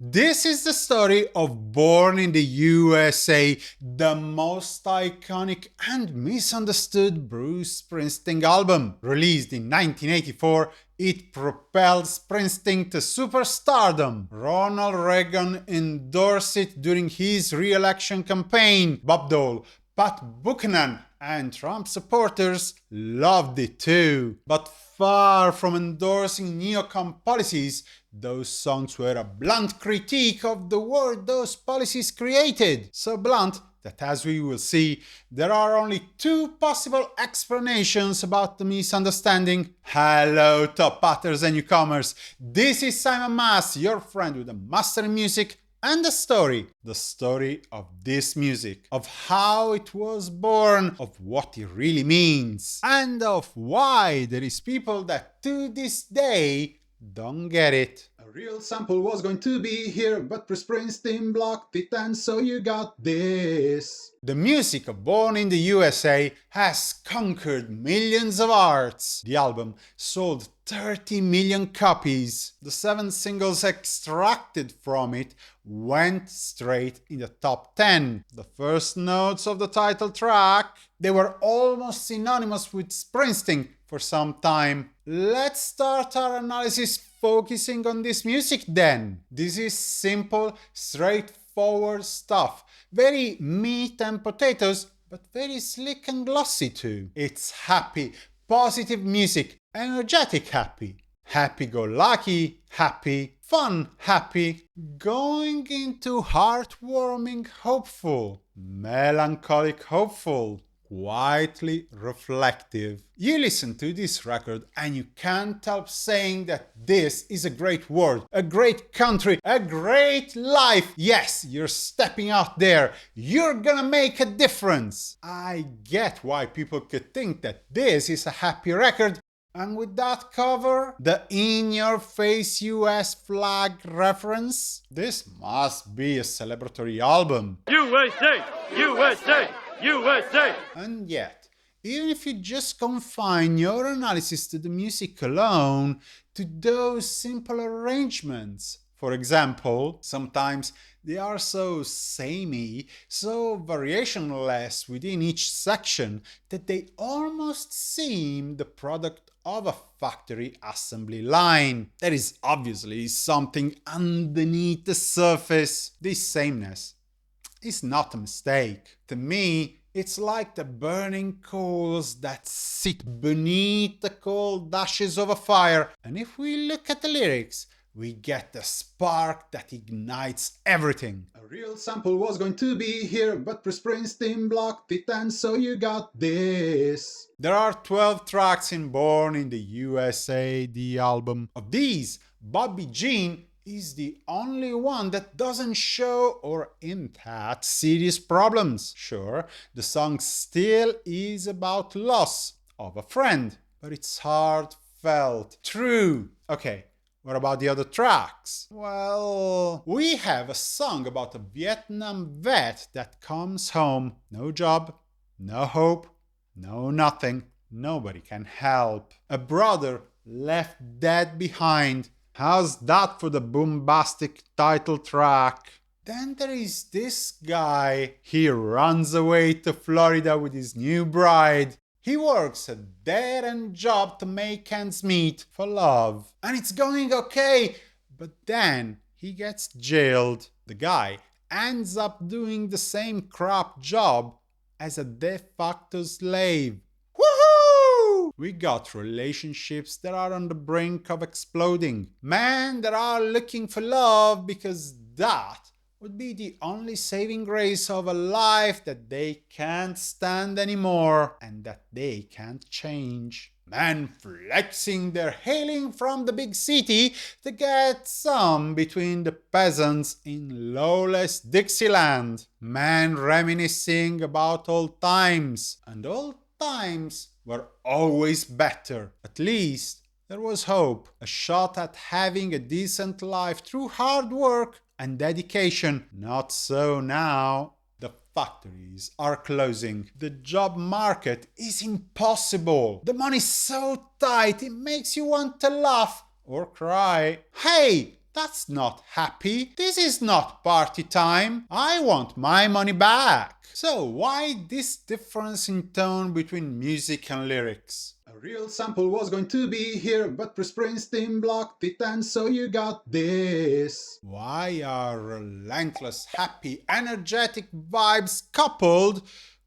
This is the story of Born in the USA, the most iconic and misunderstood Bruce Springsteen album. Released in 1984, it propelled Springsteen to superstardom. Ronald Reagan endorsed it during his re-election campaign. Bob Dole, Pat Buchanan, and Trump supporters loved it too. But far from endorsing neocon policies, those songs were a blunt critique of the world those policies created. So blunt that, as we will see, there are only two possible explanations about the misunderstanding. Hello, top hatters and newcomers. This is Simon Mas, your friend with a master in music and a story. The story of this music, of how it was born, of what it really means, and of why there is people that to this day don't get it. A real sample was going to be here, but Bruce Springsteen blocked it, and so you got this. The music of Born in the USA has conquered millions of hearts. The album sold 30 million copies. The 7 singles extracted from it went straight in the top 10. The first notes of the title track, they were almost synonymous with Springsteen for some time. Let's start our analysis focusing on this music then. This is simple, straightforward stuff. Very meat and potatoes, but very slick and glossy too. It's happy, positive music, energetic happy, happy-go-lucky happy, fun happy, going into heartwarming hopeful, melancholic hopeful, quietly reflective. You listen to this record and you can't help saying that this is a great world, a great country, a great life. Yes, you're stepping out there. You're gonna make a difference. I get why people could think that this is a happy record. And with that cover, the in-your-face US flag reference, this must be a celebratory album. USA! USA! USA! And yet, even if you just confine your analysis to the music alone, to those simple arrangements, for example, sometimes they are so samey, so variationless within each section, that they almost seem the product of a factory assembly line. There is obviously something underneath the surface. This sameness is not a mistake. To me, it's like the burning coals that sit beneath the cold ashes of a fire. And if we look at the lyrics, we get the spark that ignites everything. A real sample was going to be here, but Bruce Springsteen blocked it, and so you got this. There are 12 tracks in Born in the USA, the album. Of these, Bobby Jean is the only one that doesn't show or hint at serious problems. Sure, the song still is about loss of a friend, but it's heartfelt, true. Okay, what about the other tracks? Well, we have a song about a Vietnam vet that comes home. No job, no hope, no nothing. Nobody can help. A brother left dead behind. How's that for the bombastic title track? Then there is this guy. He runs away to Florida with his new bride. He works a dead-end job to make ends meet for love. And it's going okay, but then he gets jailed. The guy ends up doing the same crap job as a de facto slave. Woohoo! We got relationships that are on the brink of exploding. Men that are looking for love because that would be the only saving grace of a life that they can't stand anymore and that they can't change. Men flexing their hailing from the big city to get some between the peasants in lawless Dixieland. Men reminiscing about old times, and old times were always better. At least there was hope, a shot at having a decent life through hard work and dedication. Not so now. The factories are closing. The job market is impossible. The money's so tight it makes you want to laugh or cry. Hey, That's not happy. This is not party time. I want my money back. So why this difference in tone between music and lyrics? A real sample was going to be here, but Springsteen blocked it, and so you got this. Why are relentless, happy, energetic vibes coupled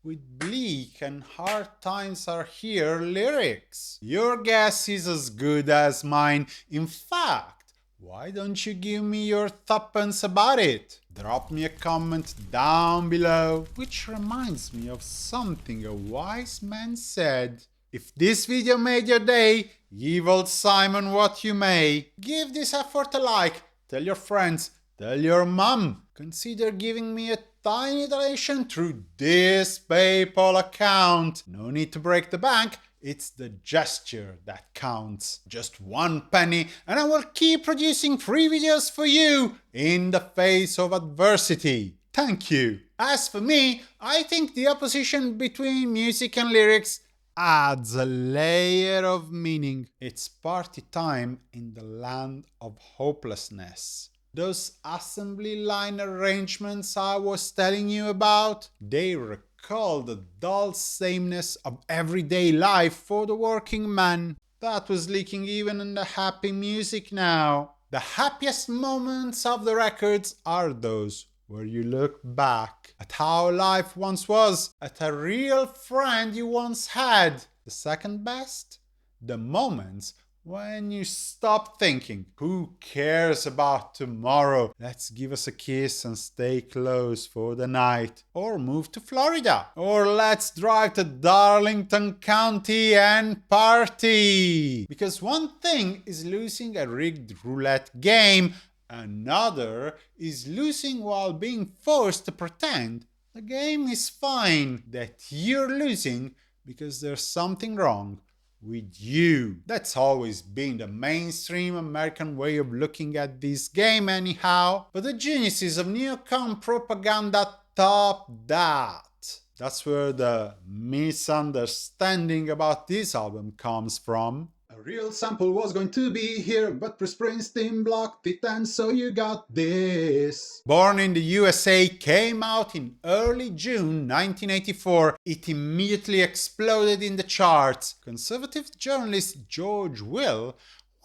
with bleak and hard times are here lyrics? Your guess is as good as mine. In fact, why don't you give me your threepence about it? Drop me a comment down below, which reminds me of something a wise man said. If this video made your day, give old Simon what you may. Give this effort a like, tell your friends, tell your mum. Consider giving me a tiny donation through this PayPal account. No need to break the bank. It's the gesture that counts. Just 1 penny and I will keep producing free videos for you in the face of adversity. Thank you. As for me, I think the opposition between music and lyrics adds a layer of meaning. It's party time in the land of hopelessness. Those assembly line arrangements I was telling you about, they recall the dull sameness of everyday life for the working man. That was leaking even in the happy music now. The happiest moments of the records are those where you look back at how life once was, at a real friend you once had. The second best? The moments when you stop thinking, who cares about tomorrow? Let's give us a kiss and stay close for the night. Or move to Florida. Or let's drive to Darlington County and party. Because one thing is losing a rigged roulette game, another is losing while being forced to pretend the game is fine, that you're losing because there's something wrong with you. That's always been the mainstream American way of looking at this game anyhow, but the geniuses of neocon propaganda top that. That's where the misunderstanding about this album comes from. A real sample was going to be here, but Springsteen blocked it, and so you got this. Born in the USA came out in early June 1984. It immediately exploded in the charts. Conservative journalist George Will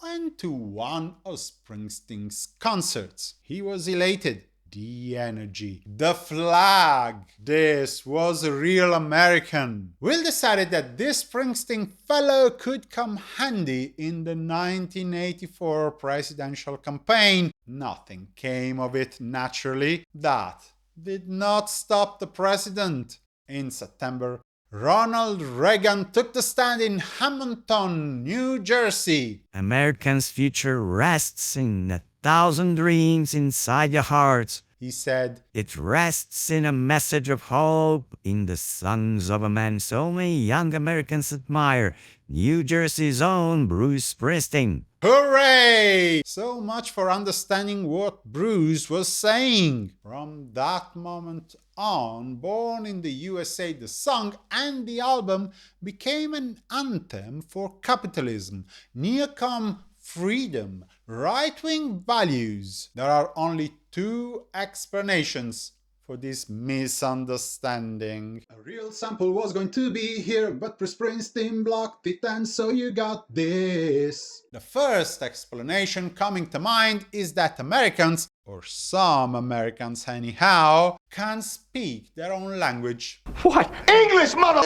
went to one of Springsteen's concerts. He was elated. The energy, the flag. This was a real American. Will decided that this Springsteen fellow could come handy in the 1984 presidential campaign. Nothing came of it, naturally. That did not stop the president. In September, Ronald Reagan took the stand in Hamilton, New Jersey. Americans' future rests in 1,000 dreams inside your hearts. He said, It rests in a message of hope in the songs of a man so many young Americans admire, New Jersey's own Bruce Springsteen. Hooray! So much for understanding what Bruce was saying. From that moment on, Born in the USA, the song and the album became an anthem for capitalism, neocon freedom, right-wing values. There are only two explanations for this misunderstanding. A real sample was going to be here, but Springsteen blocked it, and so you got this. The first explanation coming to mind is that Americans, or some Americans anyhow, can speak their own language. What? English, mother?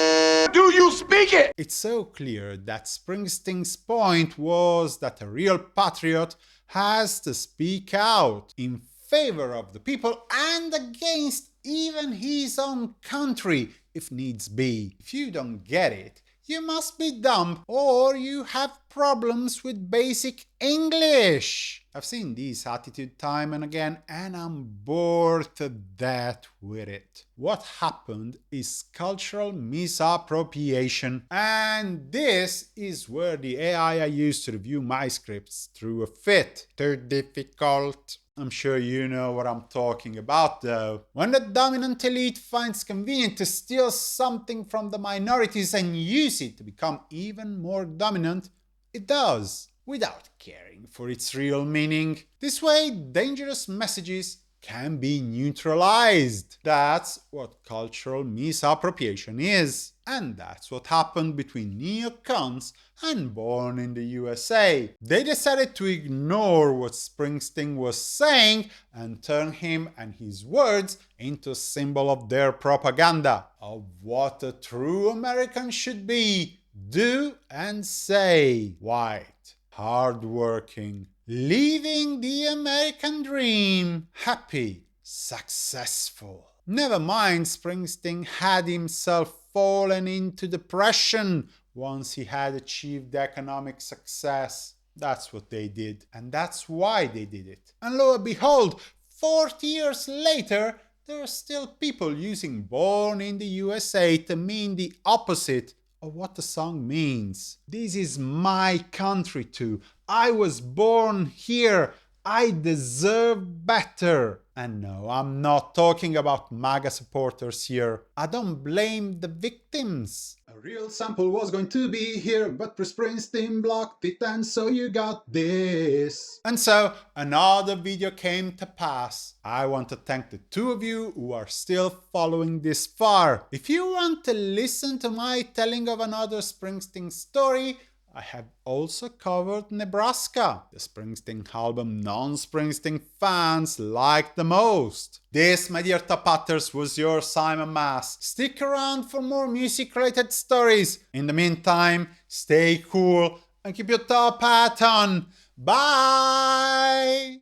Do you speak it? It's so clear that Springsteen's point was that a real patriot has to speak out in favor of the people and against even his own country, if needs be. If you don't get it, you must be dumb or you have problems with basic English. I've seen this attitude time and again, and I'm bored to death with it. What happened is cultural misappropriation, and this is where the AI I use to review my scripts threw a fit. Too difficult. I'm sure you know what I'm talking about though. When the dominant elite finds convenient to steal something from the minorities and use it to become even more dominant, it does. without caring for its real meaning. This way, dangerous messages can be neutralized. That's what cultural misappropriation is. And that's what happened between neocons and Born in the USA. They decided to ignore what Springsteen was saying and turn him and his words into a symbol of their propaganda, of what a true American should be, do and say. White, hardworking, living the American dream, happy, successful. Never mind, Springsteen had himself fallen into depression once he had achieved economic success. That's what they did, and that's why they did it. And lo and behold, 40 years later, there are still people using Born in the USA to mean the opposite of what the song means. This is my country too. I was born here. I deserve better. And no, I'm not talking about MAGA supporters here. I don't blame the victims. A real sample was going to be here, but Springsteen blocked it, and so you got this. And so another video came to pass. I want to thank the two of you who are still following this far. If you want to listen to my telling of another Springsteen story, I have also covered Nebraska, the Springsteen album non-Springsteen fans like the most. This, my dear top hatters, was your Simon Mas. Stick around for more music-related stories. In the meantime, stay cool and keep your top hat on. Bye!